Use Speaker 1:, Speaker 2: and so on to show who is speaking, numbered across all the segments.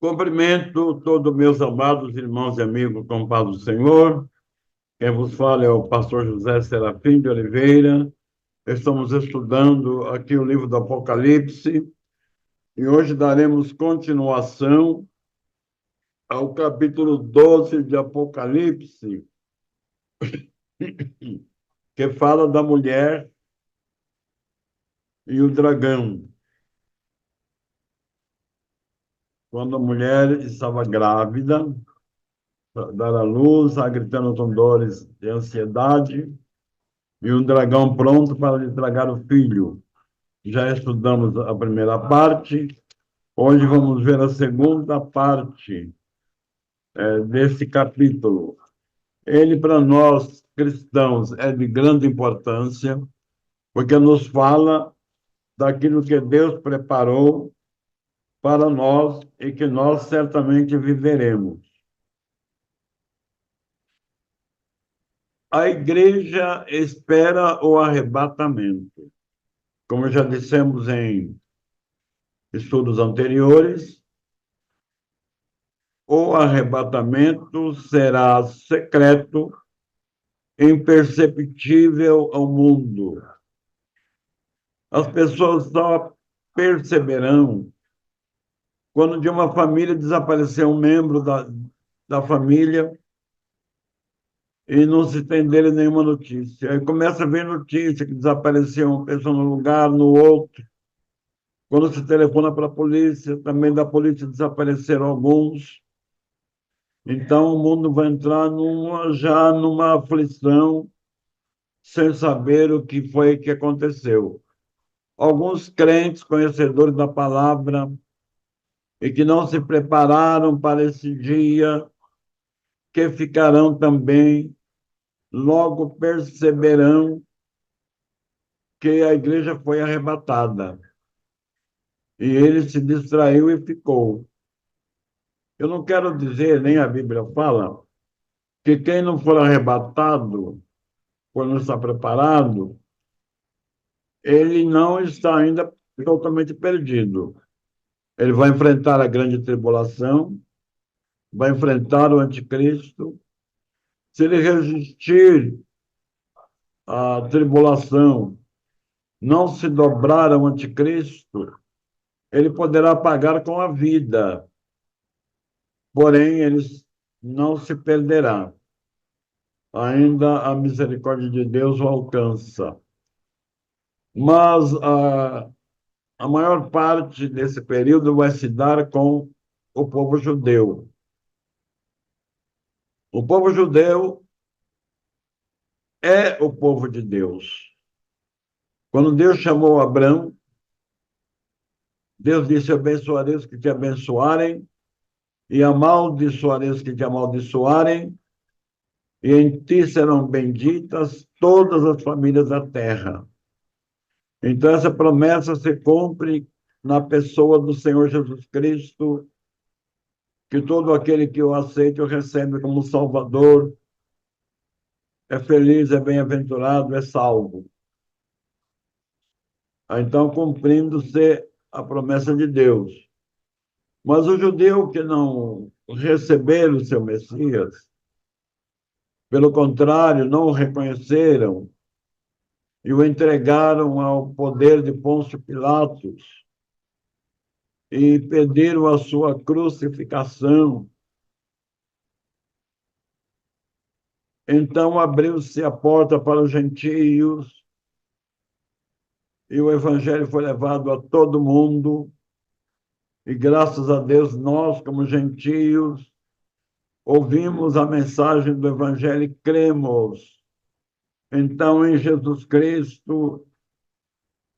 Speaker 1: Cumprimento todos meus amados irmãos e amigos com paz do Senhor. Quem vos fala é o pastor José Serafim de Oliveira. Estamos estudando aqui o livro do Apocalipse e hoje daremos continuação ao capítulo 12 de Apocalipse, que fala da mulher e o dragão. Quando a mulher estava grávida, para dar à luz, gritando com dores de ansiedade, e um dragão pronto para lhe tragar o filho. Já estudamos a primeira parte, hoje vamos ver a segunda parte desse capítulo. Ele, para nós cristãos, é de grande importância, porque nos fala daquilo que Deus preparou para nós e que nós certamente viveremos. A igreja espera o arrebatamento. Como já dissemos em estudos anteriores, o arrebatamento será secreto, imperceptível ao mundo. As pessoas só perceberão quando de uma família desaparecer um membro da família e não se tem dele nenhuma notícia. Aí começa a ver notícia que desapareceu uma pessoa num lugar, no outro. Quando se telefona para a polícia, também da polícia desapareceram alguns. Então, o mundo vai entrar já numa aflição, sem saber o que foi que aconteceu. Alguns crentes, conhecedores da palavra, e que não se prepararam para esse dia, que ficarão também, logo perceberão que a igreja foi arrebatada. E ele se distraiu e ficou. Eu não quero dizer, nem a Bíblia fala, que quem não for arrebatado, por não estar preparado, ele não está ainda totalmente perdido. Ele vai enfrentar a grande tribulação, vai enfrentar o anticristo. Se ele resistir à tribulação, não se dobrar ao anticristo, ele poderá pagar com a vida, porém ele não se perderá. Ainda a misericórdia de Deus o alcança. Mas a maior parte desse período vai se dar com o povo judeu. O povo judeu é o povo de Deus. Quando Deus chamou Abraão, Deus disse: abençoarei os que te abençoarem, e amaldiçoarei os que te amaldiçoarem, e em ti serão benditas todas as famílias da terra. Então, essa promessa se cumpre na pessoa do Senhor Jesus Cristo, que todo aquele que o aceita o recebe como Salvador, é feliz, é bem-aventurado, é salvo. Então, cumprindo-se a promessa de Deus. Mas o judeu que não receberam o seu Messias, pelo contrário, não o reconheceram e o entregaram ao poder de Pôncio Pilatos e pediram a sua crucificação. Então abriu-se a porta para os gentios e o evangelho foi levado a todo mundo. E graças a Deus, nós, como gentios, ouvimos a mensagem do evangelho e cremos. Então, em Jesus Cristo,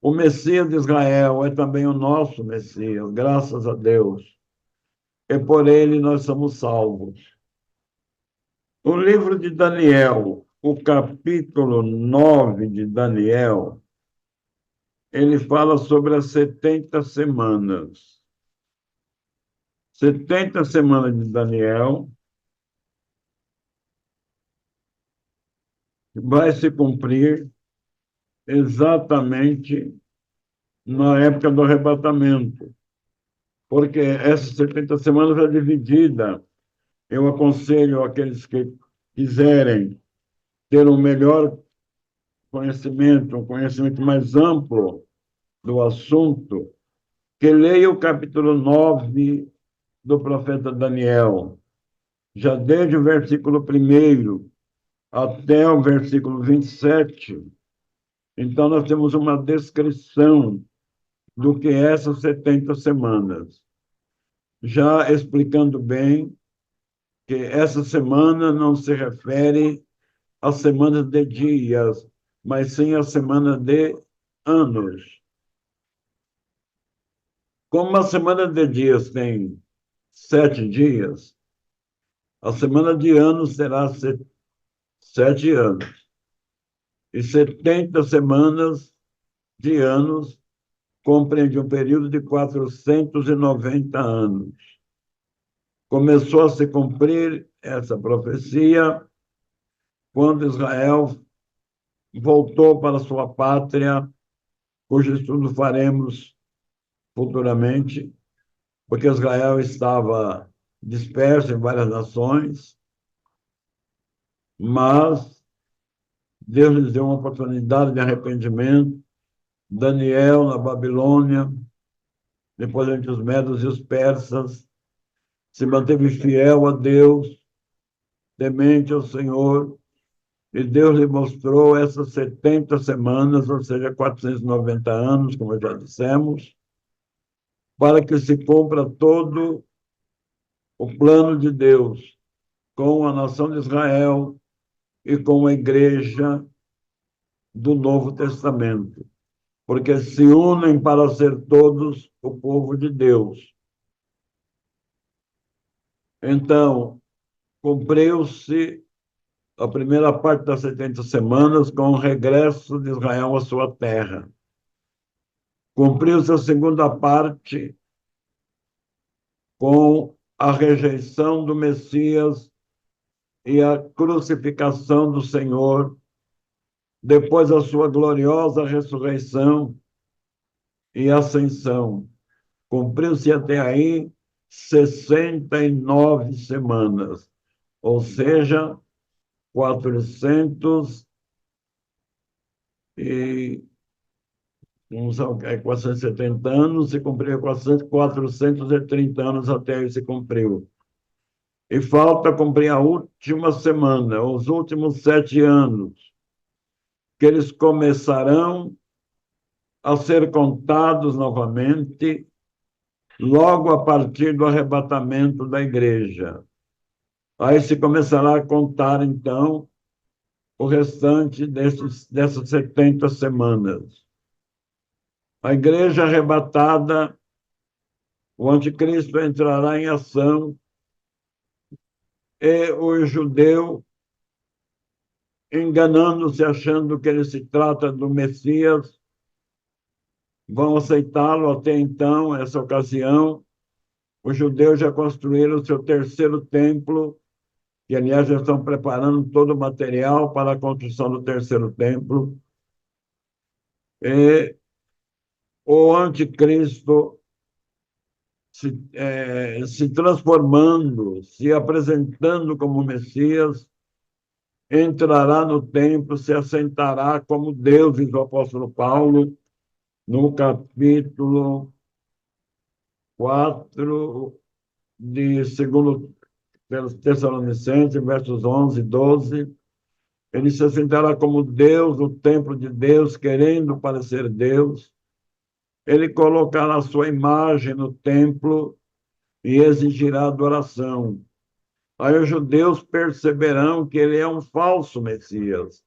Speaker 1: o Messias de Israel é também o nosso Messias, graças a Deus. E por ele nós somos salvos. O livro de Daniel, o capítulo 9 de Daniel, ele fala sobre as 70 semanas. 70 semanas de Daniel vai se cumprir exatamente na época do arrebatamento, porque essas 70 semanas é dividida. Eu aconselho aqueles que quiserem ter um melhor conhecimento, um conhecimento mais amplo do assunto, que leia o capítulo 9 do profeta Daniel, já desde o versículo 1 até o versículo 27. Então, nós temos uma descrição do que é essas 70 semanas, já explicando bem que essa semana não se refere à semana de dias, mas sim à semana de anos. Como a semana de dias tem 7 dias, a semana de anos será 7 anos. E 70 semanas de anos compreende um período de 490 anos. Começou a se cumprir essa profecia quando Israel voltou para sua pátria, cujo estudo faremos futuramente, porque Israel estava disperso em várias nações, mas Deus lhes deu uma oportunidade de arrependimento. Daniel na Babilônia, depois entre os medos e os persas, se manteve fiel a Deus, temente ao Senhor, e Deus lhe mostrou essas 70 semanas, ou seja, 490 anos, como já dissemos, para que se cumpra todo o plano de Deus com a nação de Israel e com a igreja do Novo Testamento, porque se unem para ser todos o povo de Deus. Então, cumpriu-se a primeira parte das 70 semanas com o regresso de Israel à sua terra. Cumpriu-se a segunda parte com a rejeição do Messias e a crucificação do Senhor, depois a sua gloriosa ressurreição e ascensão. Cumpriu-se até aí 69 semanas, ou seja, 400 e 470 anos, se cumpriu 430 anos até aí se cumpriu. E falta cumprir a última semana, os últimos 7 anos, que eles começarão a ser contados novamente logo a partir do arrebatamento da igreja. Aí se começará a contar, então, o restante dessas 70 semanas. A igreja arrebatada, o anticristo entrará em ação e o judeu, enganando-se, achando que ele se trata do Messias, vão aceitá-lo até então, essa ocasião. Os judeus já construíram o seu terceiro templo, e, aliás, já estão preparando todo o material para a construção do terceiro templo. E o anticristo se transformando, se apresentando como Messias, entrará no templo, se assentará como Deus, diz o apóstolo Paulo, no capítulo 4 de 2 Tessalonicenses, versos 11 e 12. Ele se assentará como Deus, no templo de Deus, querendo parecer Deus. Ele colocará a sua imagem no templo e exigirá adoração. Aí os judeus perceberão que ele é um falso Messias,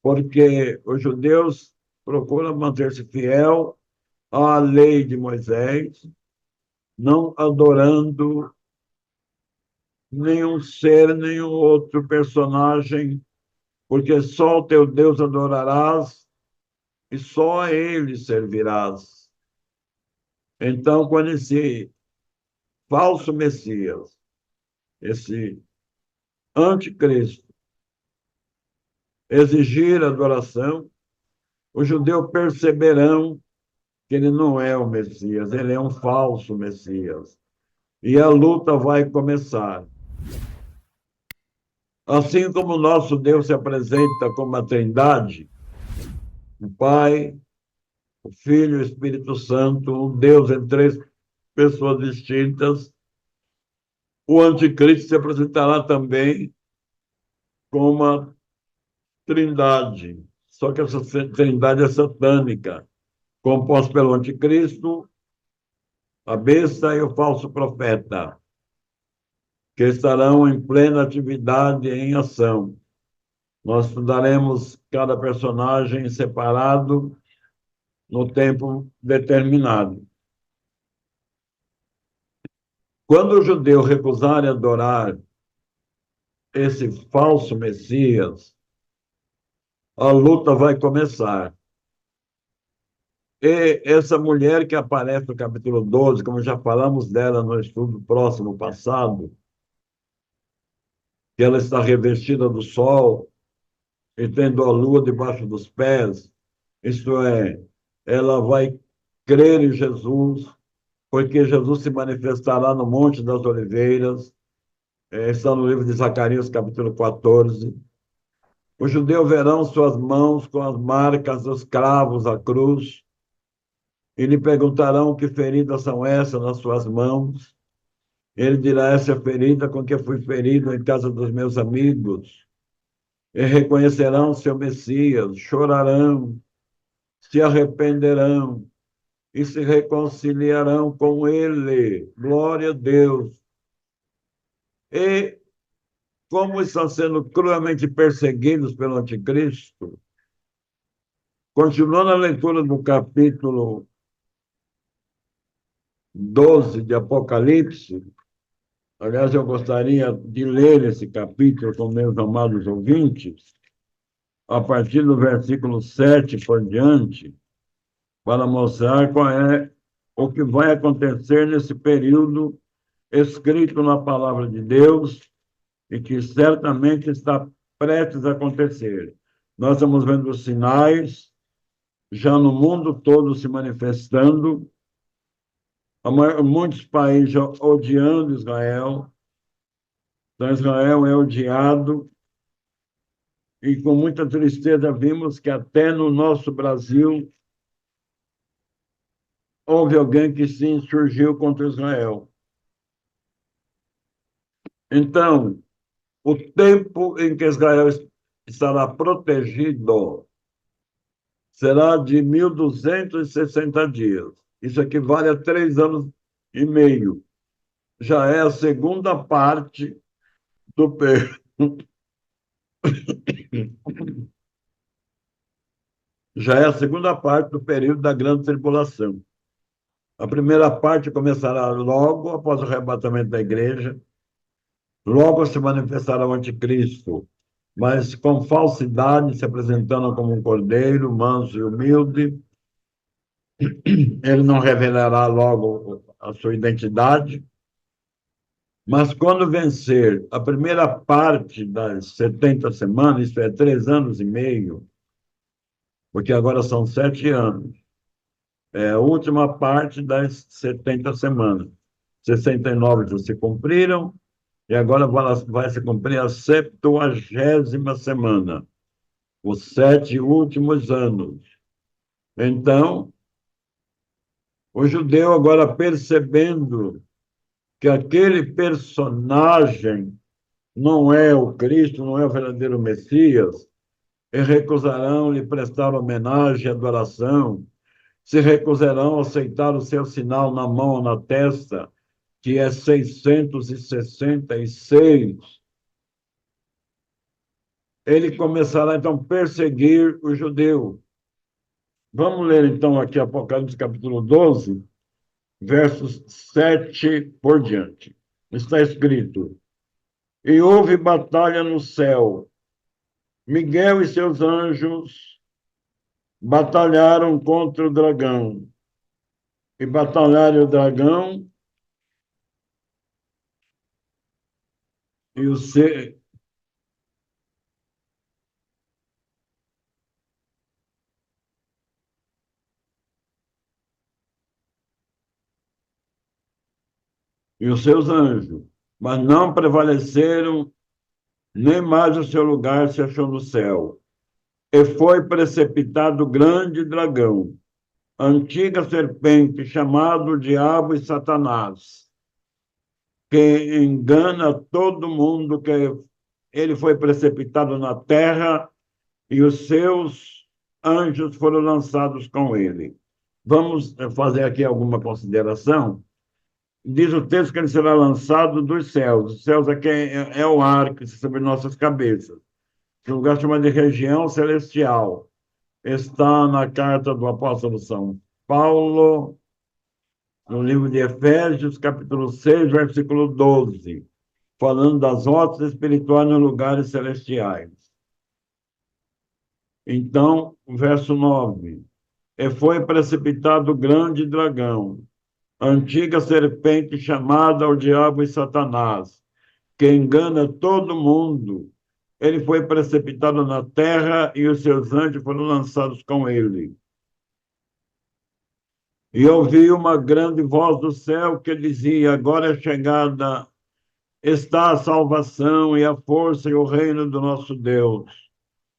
Speaker 1: porque os judeus procuram manter-se fiel à lei de Moisés, não adorando nenhum ser, nenhum outro personagem, porque só o teu Deus adorarás e só a ele servirás. Então, quando esse falso Messias, esse anticristo, exigir adoração, os judeus perceberão que ele não é o Messias, ele é um falso Messias. E a luta vai começar. Assim como o nosso Deus se apresenta como a Trindade, o Pai, o Filho e o Espírito Santo, um Deus em três pessoas distintas, o anticristo se apresentará também como uma trindade, só que essa trindade é satânica, composta pelo anticristo, a besta e o falso profeta, que estarão em plena atividade e em ação. Nós estudaremos cada personagem separado no tempo determinado. Quando o judeu recusar adorar esse falso Messias, a luta vai começar. E essa mulher que aparece no capítulo 12, como já falamos dela no estudo próximo passado, que ela está revestida do sol e tendo a lua debaixo dos pés, isto é, ela vai crer em Jesus, porque Jesus se manifestará no Monte das Oliveiras, está no livro de Zacarias, capítulo 14. Os judeus verão suas mãos com as marcas dos cravos à cruz, e lhe perguntarão que feridas são essas nas suas mãos. Ele dirá: essa ferida com que fui ferido em casa dos meus amigos. E reconhecerão seu Messias, chorarão, se arrependerão e se reconciliarão com ele. Glória a Deus. E como estão sendo cruelmente perseguidos pelo anticristo, continuando a leitura do capítulo 12 de Apocalipse, aliás, eu gostaria de ler esse capítulo com meus amados ouvintes, a partir do versículo 7 por diante, para mostrar qual é o que vai acontecer nesse período escrito na palavra de Deus e que certamente está prestes a acontecer. Nós estamos vendo os sinais já no mundo todo se manifestando, muitos países odiando Israel, então Israel é odiado, e com muita tristeza vimos que até no nosso Brasil houve alguém que se insurgiu contra Israel. Então, o tempo em que Israel estará protegido será de 1.260 dias. Isso equivale a 3 anos e meio. Já é a segunda parte do já é a segunda parte do período da grande tribulação. A primeira parte começará logo após o arrebatamento da igreja, logo se manifestará o anticristo, mas com falsidade, se apresentando como um cordeiro, manso e humilde. Ele não revelará logo a sua identidade, mas quando vencer a primeira parte das 70 semanas, isto é, 3 anos e meio, porque agora são 7 anos, é a última parte das 70 semanas. 69 já se cumpriram, e agora vai se cumprir a 70ª semana, os 7 últimos anos. Então, o judeu, agora percebendo que aquele personagem não é o Cristo, não é o verdadeiro Messias, e recusarão lhe prestar homenagem e adoração, se recusarão a aceitar o seu sinal na mão ou na testa, que é 666. Ele começará, então, a perseguir o judeu. Vamos ler, então, aqui Apocalipse capítulo 12, versos 7 por diante. Está escrito: e houve batalha no céu. Miguel e seus anjos batalharam contra o dragão. E batalharam o dragão e o ser. e os seus anjos, mas não prevaleceram, nem mais o seu lugar se achou no céu. E foi precipitado o grande dragão, a antiga serpente, chamado Diabo e Satanás, que engana todo mundo, que ele foi precipitado na terra e os seus anjos foram lançados com ele. Vamos fazer aqui alguma consideração. Diz o texto que ele será lançado dos céus. Os céus aqui é o ar que está sobre nossas cabeças. Esse lugar chama de região celestial. Está na carta do apóstolo São Paulo, no livro de Efésios, capítulo 6, versículo 12, falando das hostes espirituais nos lugares celestiais. Então, verso 9. E foi precipitado o grande dragão, a antiga serpente chamada o diabo e Satanás, que engana todo mundo. Ele foi precipitado na terra e os seus anjos foram lançados com ele. E ouvi uma grande voz do céu que dizia: agora é chegada, está a salvação e a força e o reino do nosso Deus,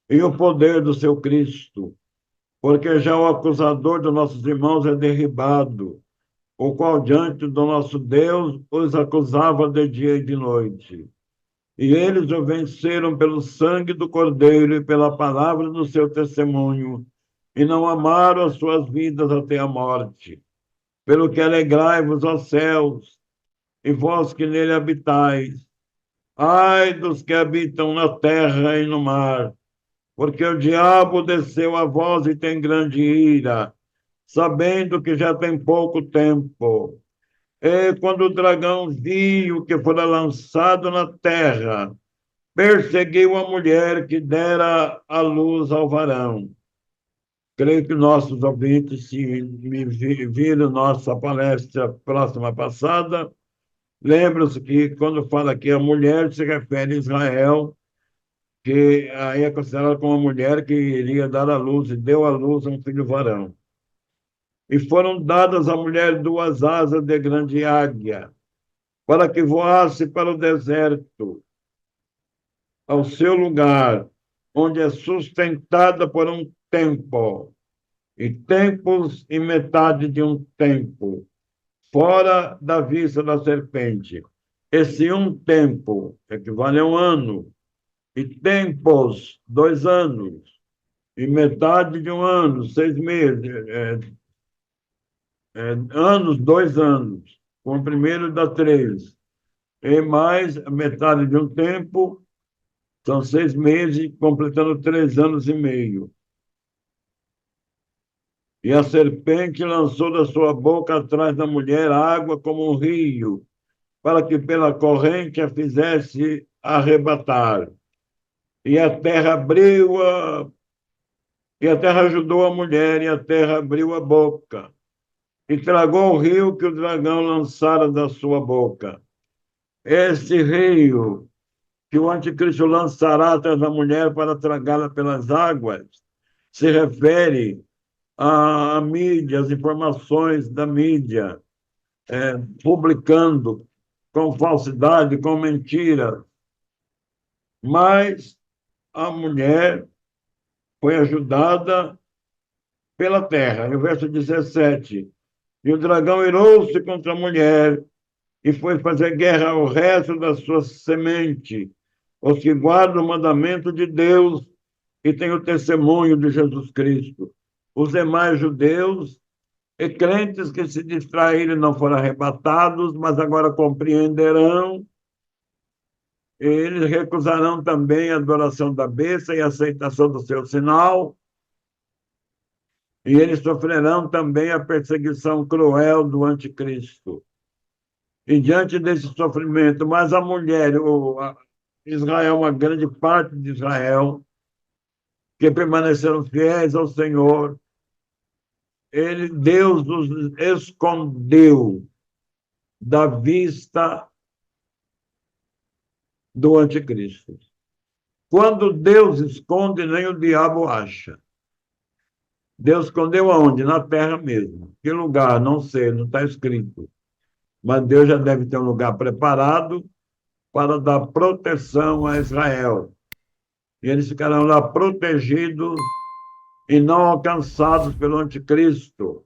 Speaker 1: e o poder do seu Cristo, porque já o acusador dos nossos irmãos é derribado, o qual diante do nosso Deus os acusava de dia e de noite. E eles o venceram pelo sangue do Cordeiro e pela palavra do seu testemunho, e não amaram as suas vidas até a morte. Pelo que alegrai-vos, ó céus, e vós que nele habitais. Ai dos que habitam na terra e no mar, porque o diabo desceu a vós e tem grande ira, sabendo que já tem pouco tempo. E quando o dragão viu que fora lançado na terra, perseguiu a mulher que dera a luz ao varão. Creio que nossos ouvintes, se me viram nossa palestra próxima passada, lembram-se que quando fala aqui a mulher, se refere a Israel, que aí é considerada como uma mulher que iria dar à luz e deu à luz a um filho varão. E foram dadas à mulher duas asas de grande águia, para que voasse para o deserto, ao seu lugar, onde é sustentada por um tempo, e tempos e metade de um tempo, fora da vista da serpente. Esse um tempo equivale a um ano, e tempos, 2 anos, e metade de um ano, 6 meses, anos, 2 anos, com o primeiro dá 3, e mais a metade de um tempo, são 6 meses, completando 3 anos e meio. E a serpente lançou da sua boca atrás da mulher água como um rio, para que pela corrente a fizesse arrebatar. E a terra ajudou a mulher, e a terra abriu a boca, e tragou o rio que o dragão lançara da sua boca. Esse rio que o anticristo lançará atrás da mulher para tragá-la pelas águas, se refere à mídia, as informações da mídia, publicando com falsidade, com mentira. Mas a mulher foi ajudada pela terra. No verso 17, e o dragão irou-se contra a mulher e foi fazer guerra ao resto da sua semente, os que guardam o mandamento de Deus e têm o testemunho de Jesus Cristo. Os demais judeus e crentes que se distraíram não foram arrebatados, mas agora compreenderão. Eles recusarão também a adoração da besta e a aceitação do seu sinal, e eles sofrerão também a perseguição cruel do anticristo. E diante desse sofrimento, mas a mulher, Israel, uma grande parte de Israel, que permaneceram fiéis ao Senhor, Deus os escondeu da vista do anticristo. Quando Deus esconde, nem o diabo acha. Deus escondeu aonde? Na terra mesmo. Que lugar? Não sei, não está escrito. mas Deus já deve ter um lugar preparado para dar proteção a Israel. E eles ficarão lá protegidos e não alcançados pelo anticristo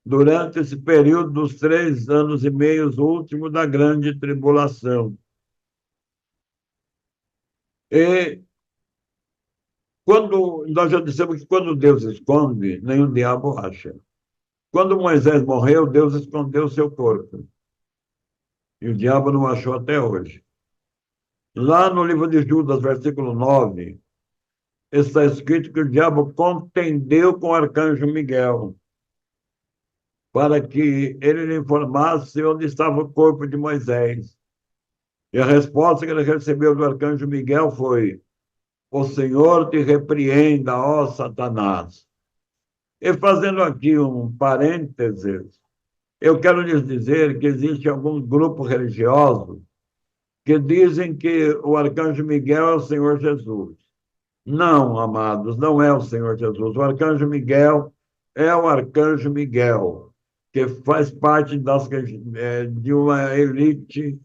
Speaker 1: durante esse período dos 3 anos e meio últimos da grande tribulação. E quando nós já dissemos que quando Deus esconde, nenhum diabo acha. Quando Moisés morreu, Deus escondeu seu corpo. E o diabo não achou até hoje. Lá no livro de Judas, versículo 9, está escrito que o diabo contendeu com o arcanjo Miguel para que ele lhe informasse onde estava o corpo de Moisés. E a resposta que ele recebeu do arcanjo Miguel foi: o Senhor te repreenda, ó Satanás. E fazendo aqui um parênteses, eu quero lhes dizer que existem alguns grupos religiosos que dizem que o arcanjo Miguel é o Senhor Jesus. Não, amados, não é o Senhor Jesus. O arcanjo Miguel é o arcanjo Miguel, que faz parte de uma elite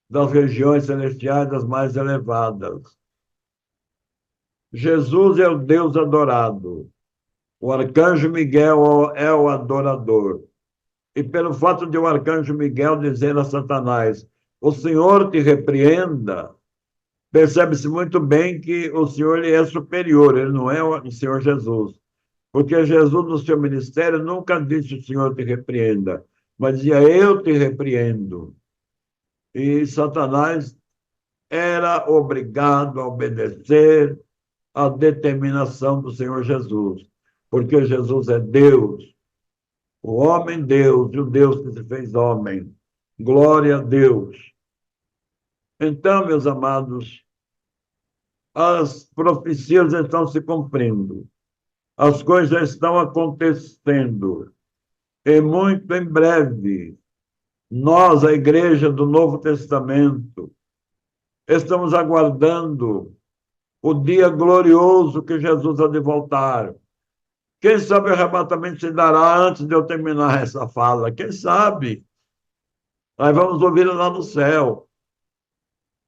Speaker 1: das regiões celestiais das mais elevadas. Jesus é o Deus adorado. O arcanjo Miguel é o adorador. E pelo fato de o arcanjo Miguel dizer a Satanás: o Senhor te repreenda, percebe-se muito bem que o Senhor ele é superior, ele não é o Senhor Jesus. Porque Jesus, no seu ministério, nunca disse: o Senhor te repreenda, mas dizia: eu te repreendo. E Satanás era obrigado a obedecer à determinação do Senhor Jesus, porque Jesus é Deus, o homem Deus, e o Deus que se fez homem. Glória a Deus. Então, meus amados, as profecias estão se cumprindo, as coisas estão acontecendo, e muito em breve, nós, a Igreja do Novo Testamento, estamos aguardando o dia glorioso que Jesus há de voltar. Quem sabe o arrebatamento se dará antes de eu terminar essa fala? Quem sabe? Nós vamos ouvir lá no céu.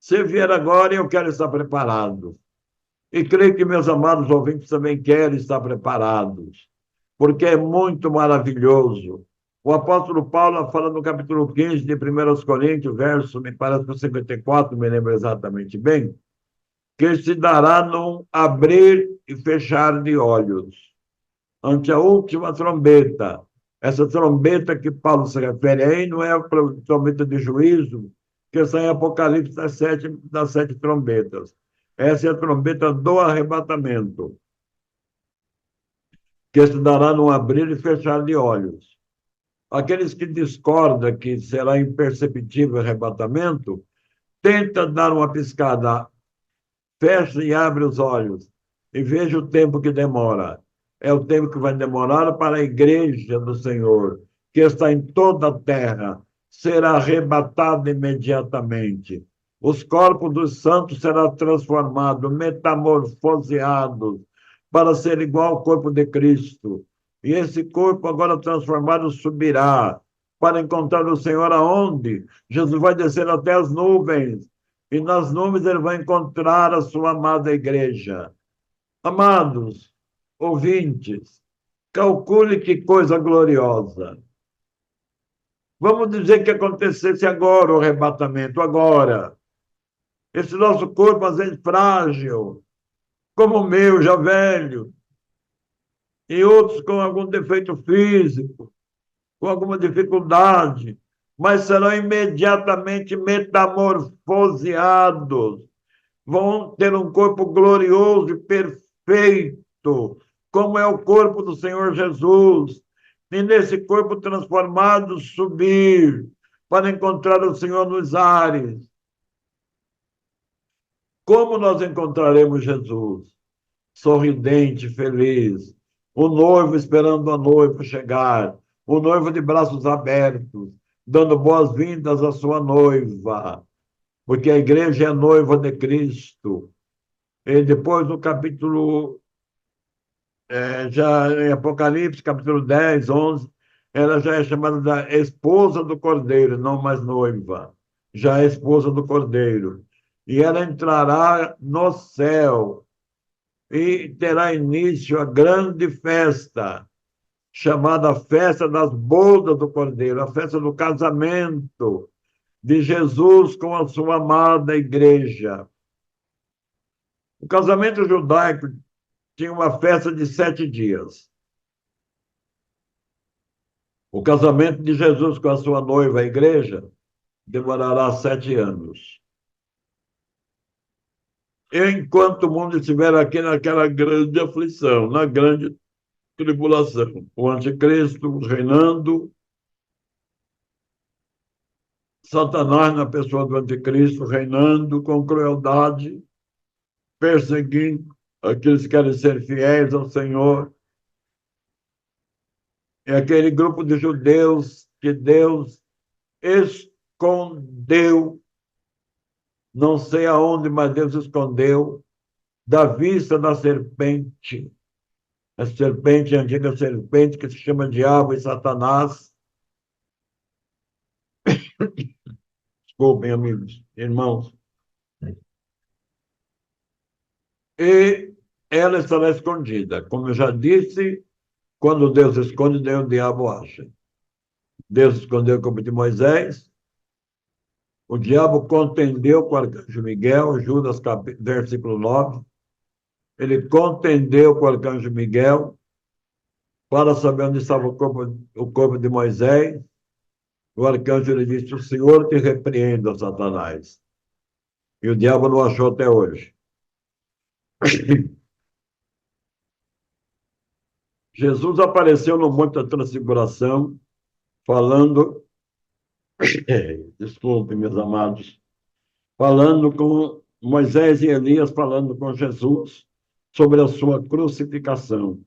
Speaker 1: Se vier agora, eu quero estar preparado. E creio que meus amados ouvintes também querem estar preparados, porque é muito maravilhoso. O apóstolo Paulo fala no capítulo 15 de 1 Coríntios, verso, me parece que 54, me lembro exatamente bem, que se dará num abrir e fechar de olhos, ante a última trombeta. Essa trombeta que Paulo se refere aí não é a trombeta de juízo, que está em Apocalipse das sete trombetas. Essa é a trombeta do arrebatamento, que se dará num abrir e fechar de olhos. Aqueles que discordam que será imperceptível o arrebatamento, tenta dar uma piscada, fecha e abre os olhos e veja o tempo que demora. É o tempo que vai demorar para a igreja do Senhor, que está em toda a terra, será arrebatada imediatamente. Os corpos dos santos serão transformados, metamorfoseados, para ser igual ao corpo de Cristo. E esse corpo, agora transformado, subirá para encontrar o Senhor aonde? Jesus vai descer até as nuvens, e nas nuvens ele vai encontrar a sua amada igreja. Amados ouvintes, calcule que coisa gloriosa. Vamos dizer que acontecesse agora o arrebatamento, agora. Esse nosso corpo, às vezes, frágil, como o meu, já velho, e outros com algum defeito físico, com alguma dificuldade, mas serão imediatamente metamorfoseados, vão ter um corpo glorioso e perfeito, como é o corpo do Senhor Jesus, e nesse corpo transformado subir para encontrar o Senhor nos ares. Como nós encontraremos Jesus? Sorridente, feliz, o noivo esperando a noiva chegar, o noivo de braços abertos, dando boas-vindas à sua noiva, porque a igreja é noiva de Cristo. E depois no capítulo, já em Apocalipse, capítulo 10, 11, ela já é chamada da esposa do Cordeiro, não mais noiva, já é esposa do Cordeiro. E ela entrará no céu e terá início a grande festa, chamada Festa das Bodas do Cordeiro, a festa do casamento de Jesus com a sua amada igreja. O casamento judaico tinha uma festa de 7 dias. O casamento de Jesus com a sua noiva, a igreja, demorará 7 anos. Enquanto o mundo estiver aqui naquela grande aflição, na grande tribulação, o anticristo reinando, Satanás, na pessoa do anticristo, reinando com crueldade, perseguindo aqueles que querem ser fiéis ao Senhor. É aquele grupo de judeus que Deus escondeu, não sei aonde, mas Deus escondeu, da vista da serpente. A serpente, a antiga serpente, que se chama Diabo e Satanás. Desculpem, amigos, irmãos. E ela estará escondida. Como eu já disse, quando Deus esconde, nem o diabo acha. Deus escondeu o corpo de Moisés, o diabo contendeu com o arcanjo Miguel, Judas, versículo 9. Ele contendeu com o arcanjo Miguel para saber onde estava o corpo de Moisés. O arcanjo lhe disse: o Senhor te repreenda, Satanás. E o diabo não achou até hoje. Jesus apareceu no Monte da Transfiguração, falando, desculpe, meus amados, falando com Moisés e Elias, falando com Jesus sobre a sua crucificação.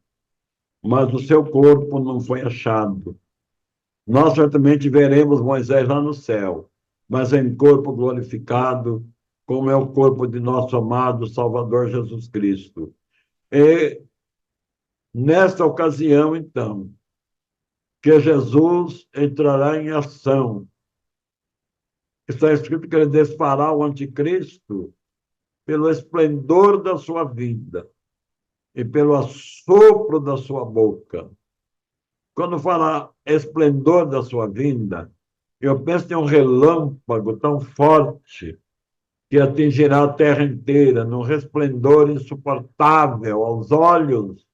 Speaker 1: Mas o seu corpo não foi achado. Nós certamente veremos Moisés lá no céu, mas em corpo glorificado, como é o corpo de nosso amado Salvador Jesus Cristo. E nesta ocasião, então, que Jesus entrará em ação. Está escrito que ele desfará o anticristo pelo esplendor da sua vida e pelo assopro da sua boca. Quando fala esplendor da sua vinda, eu penso em um relâmpago tão forte que atingirá a terra inteira, num resplendor insuportável aos olhos,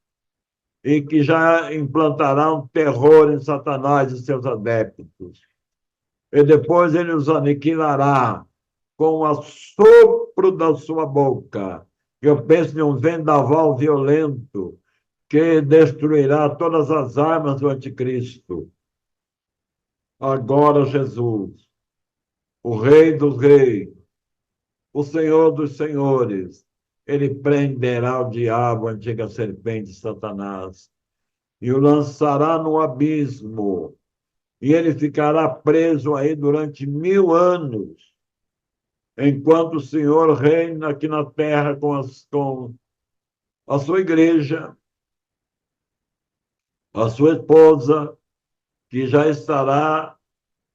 Speaker 1: e que já implantará um terror em Satanás e seus adeptos. E depois ele os aniquilará com o assopro da sua boca. Eu penso em um vendaval violento que destruirá todas as armas do anticristo. Agora Jesus, o Rei dos Reis, o Senhor dos Senhores, ele prenderá o diabo, a antiga serpente, Satanás, e o lançará no abismo, e ele ficará preso aí durante 1000 anos, enquanto o Senhor reina aqui na terra com a sua igreja, a sua esposa, que já estará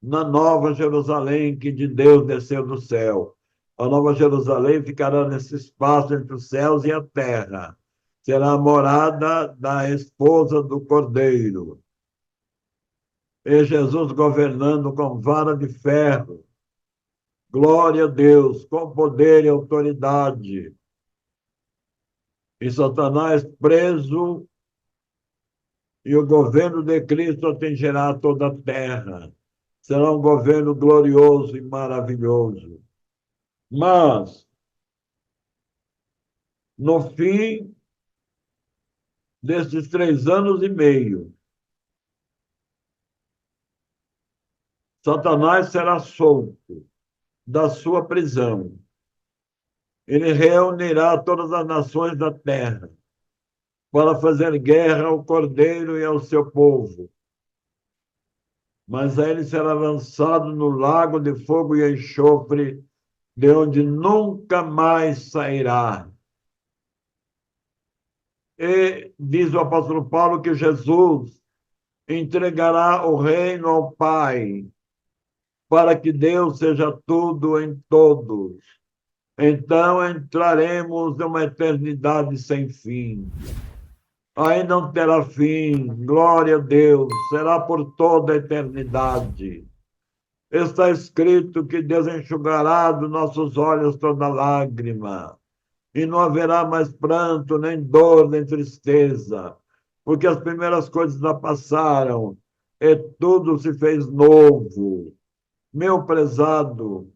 Speaker 1: na Nova Jerusalém, que de Deus desceu do céu. A Nova Jerusalém ficará nesse espaço entre os céus e a terra. Será a morada da esposa do Cordeiro. E Jesus governando com vara de ferro. Glória a Deus, com poder e autoridade. E Satanás preso, e o governo de Cristo atingirá toda a terra. Será um governo glorioso e maravilhoso. Mas, no fim desses 3 anos e meio, Satanás será solto da sua prisão. Ele reunirá todas as nações da terra para fazer guerra ao Cordeiro e ao seu povo. Mas aí ele será lançado no lago de fogo e enxofre, de onde nunca mais sairá. E diz o apóstolo Paulo que Jesus entregará o reino ao Pai, para que Deus seja tudo em todos. Então entraremos numa eternidade sem fim. Aí não terá fim, glória a Deus, será por toda a eternidade. Está escrito que Deus enxugará dos nossos olhos toda lágrima, e não haverá mais pranto, nem dor, nem tristeza, porque as primeiras coisas já passaram, e tudo se fez novo. Meu prezado,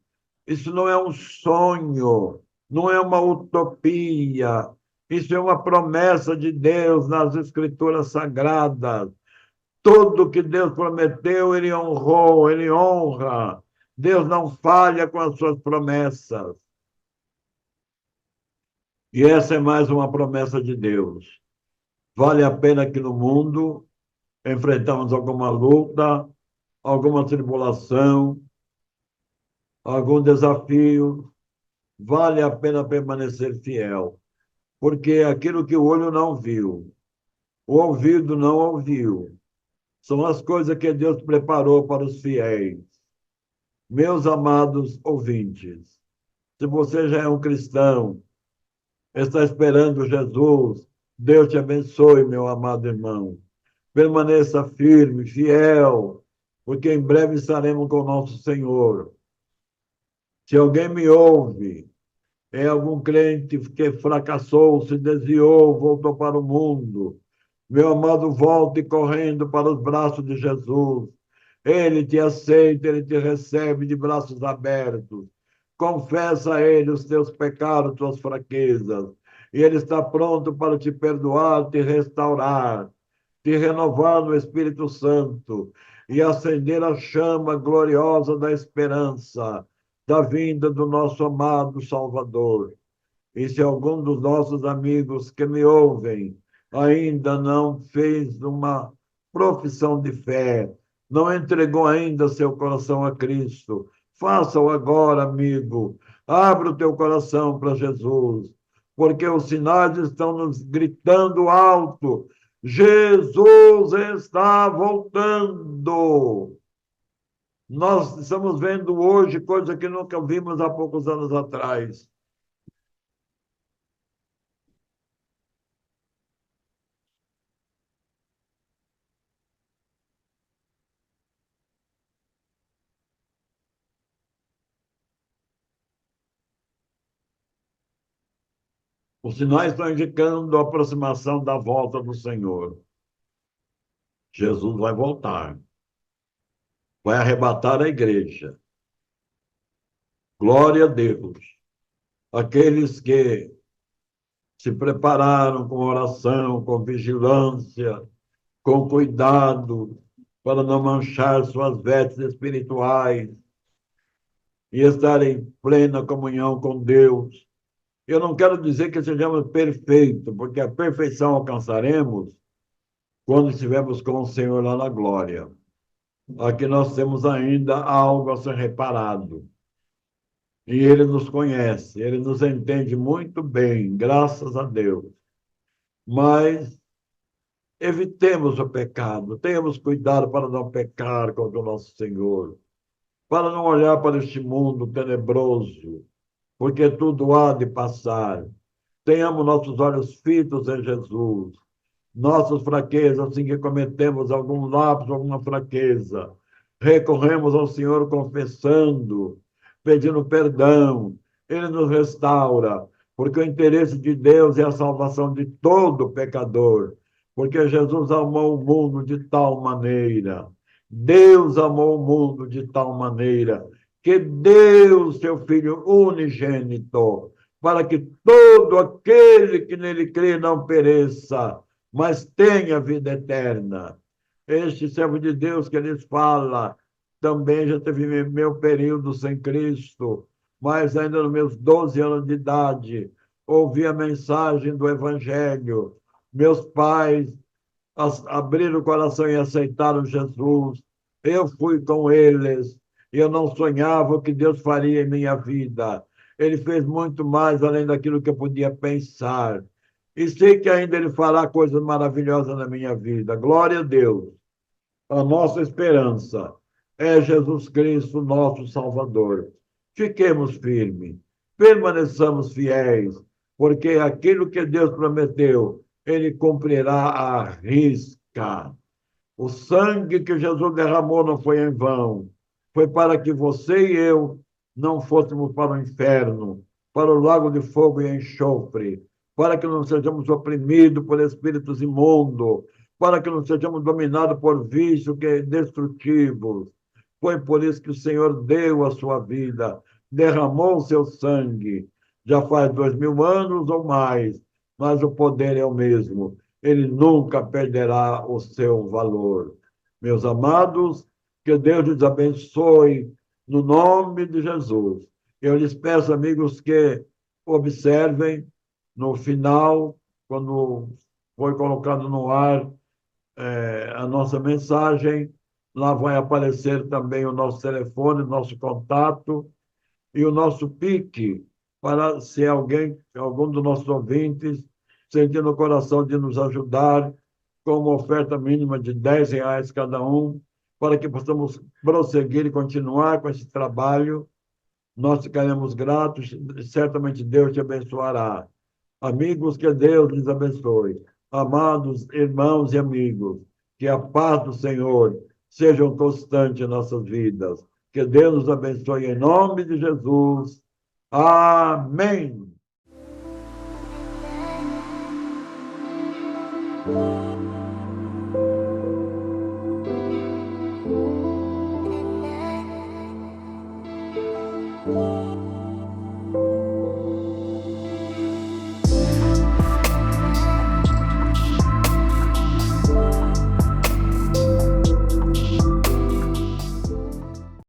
Speaker 1: isso não é um sonho, não é uma utopia, isso é uma promessa de Deus nas Escrituras Sagradas. Tudo que Deus prometeu, ele honrou, ele honra. Deus não falha com as suas promessas. E essa é mais uma promessa de Deus. Vale a pena que no mundo enfrentamos alguma luta, alguma tribulação, algum desafio, vale a pena permanecer fiel, porque aquilo que o olho não viu, o ouvido não ouviu, são as coisas que Deus preparou para os fiéis. Meus amados ouvintes, se você já é um cristão, está esperando Jesus, Deus te abençoe, meu amado irmão. Permaneça firme, fiel, porque em breve estaremos com o nosso Senhor. Se alguém me ouve, é algum crente que fracassou, se desviou, voltou para o mundo. Meu amado, volte correndo para os braços de Jesus. Ele te aceita, ele te recebe de braços abertos. Confessa a ele os teus pecados, tuas fraquezas. E ele está pronto para te perdoar, te restaurar, te renovar no Espírito Santo e acender a chama gloriosa da esperança, da vinda do nosso amado Salvador. E se algum dos nossos amigos que me ouvem ainda não fez uma profissão de fé, não entregou ainda seu coração a Cristo, faça-o agora, amigo. Abra o teu coração para Jesus, porque os sinais estão nos gritando alto: Jesus está voltando. Nós estamos vendo hoje coisa que nunca vimos há poucos anos atrás. Os sinais estão indicando a aproximação da volta do Senhor. Jesus vai voltar, vai arrebatar a igreja. Glória a Deus. Aqueles que se prepararam com oração, com vigilância, com cuidado, para não manchar suas vestes espirituais e estar em plena comunhão com Deus. Eu não quero dizer que sejamos perfeitos, porque a perfeição alcançaremos quando estivermos com o Senhor lá na glória. Aqui nós temos ainda algo a ser reparado. E ele nos conhece, ele nos entende muito bem, graças a Deus. Mas evitemos o pecado, tenhamos cuidado para não pecar contra o nosso Senhor, para não olhar para este mundo tenebroso, porque tudo há de passar. Tenhamos nossos olhos fitos em Jesus, nossas fraquezas, assim que cometemos algum lapso, alguma fraqueza, recorremos ao Senhor confessando, pedindo perdão, Ele nos restaura, porque o interesse de Deus é a salvação de todo pecador, porque Jesus amou o mundo de tal maneira, Deus amou o mundo de tal maneira, que deu seu Filho unigênito, para que todo aquele que nele crê não pereça, mas tenha vida eterna. Este servo de Deus que lhes fala, também já teve meu período sem Cristo, mas ainda nos meus 12 anos de idade, ouvi a mensagem do Evangelho. Meus pais abriram o coração e aceitaram Jesus. Eu fui com eles e eu não sonhava o que Deus faria em minha vida. Ele fez muito mais além daquilo que eu podia pensar. E sei que ainda ele fará coisas maravilhosas na minha vida. Glória a Deus. A nossa esperança é Jesus Cristo, nosso Salvador. Fiquemos firmes, permaneçamos fiéis, porque aquilo que Deus prometeu, Ele cumprirá à risca. O sangue que Jesus derramou não foi em vão, foi para que você e eu não fôssemos para o inferno, para o lago de fogo e enxofre, para que não sejamos oprimidos por espíritos imundos, para que não sejamos dominados por vícios que é destrutivos. Foi por isso que o Senhor deu a sua vida, derramou o seu sangue. Já faz 2000 anos ou mais, mas o poder é o mesmo. Ele nunca perderá o seu valor. Meus amados, que Deus lhes abençoe no nome de Jesus. Eu lhes peço, amigos, que observem no final, quando foi colocado no ar a nossa mensagem, lá vai aparecer também o nosso telefone, o nosso contato e o nosso pique, para se alguém, algum dos nossos ouvintes, sentir no coração de nos ajudar com uma oferta mínima de R$ 10 cada um, para que possamos prosseguir e continuar com esse trabalho. Nós ficaremos gratos, certamente Deus te abençoará. Amigos, que Deus lhes abençoe. Amados irmãos e amigos, que a paz do Senhor seja constante em nossas vidas. Que Deus nos abençoe em nome de Jesus. Amém.